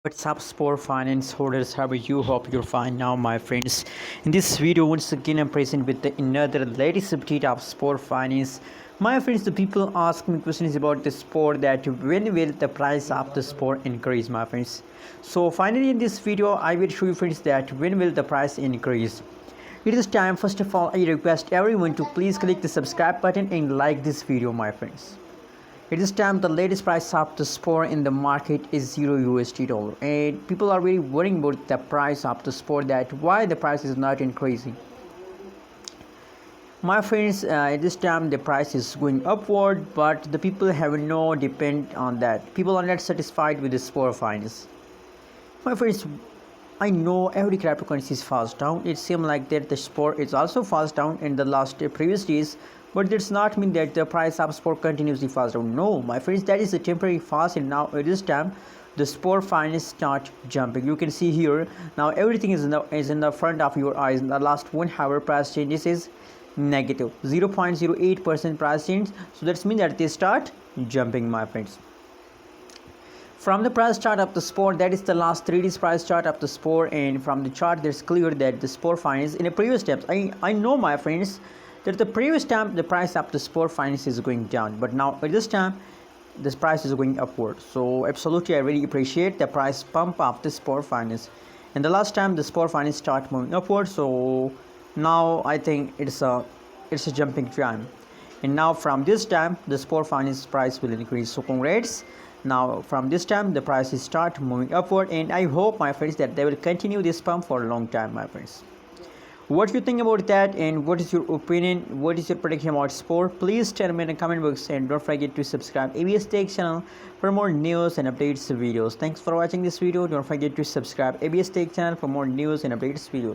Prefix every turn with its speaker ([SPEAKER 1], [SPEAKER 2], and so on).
[SPEAKER 1] What's up, Spore Finance holders? How are you? Hope you're fine now, my friends. In this video, once again, I'm present with another latest update of Spore Finance. My friends, the people ask me questions about the Spore, that when will the price of the Spore increase, my friends. So finally, in this video, I will show you, friends, that when will the price increase. It is time. First of all, I request everyone to please click the subscribe button and like this video, my friends. It is time. The latest price of the Spore in the market is $0 and people are really worrying about the price of the Spore, that why the price is not increasing. My friends, at this time the price is going upward, but the people have no depend on that. People are not satisfied with the Spore finance. My friends, I know every cryptocurrency is fast down. It seems like that the Spore is also fast down in the last previous days, but that's not mean that the price of Spore continuously fast down. No, my friends, that is a temporary fast, and now at this time the Spore finance start jumping. You can see here now everything is in the front of your eyes. In the last 1 hour, price changes is negative 0.08% price change, so that's mean that they start jumping, my friends. From the price chart of the Spore, that is the last 3 days price chart of the Spore, and from the chart there's clear that the Spore finance in the previous steps, I know, my friends, that the previous time the price of the Spore finance is going down, but now at this time this price is going upward. So absolutely, I really appreciate the price pump of the Spore finance. And the last time the Spore finance start moving upward, so now I think it's a jumping time. And now from this time the Spore finance price will increase, so congrats. Now from this time the prices start moving upward, and I hope, my friends, that they will continue this pump for a long time, my friends. What do you think about that, and what is your opinion? What is your prediction about Spore? Please tell me in the comment box, and don't forget to subscribe ABS Tech channel for more news and updates videos. Thanks for watching this video. Don't forget to subscribe ABS Tech channel for more news and updates videos.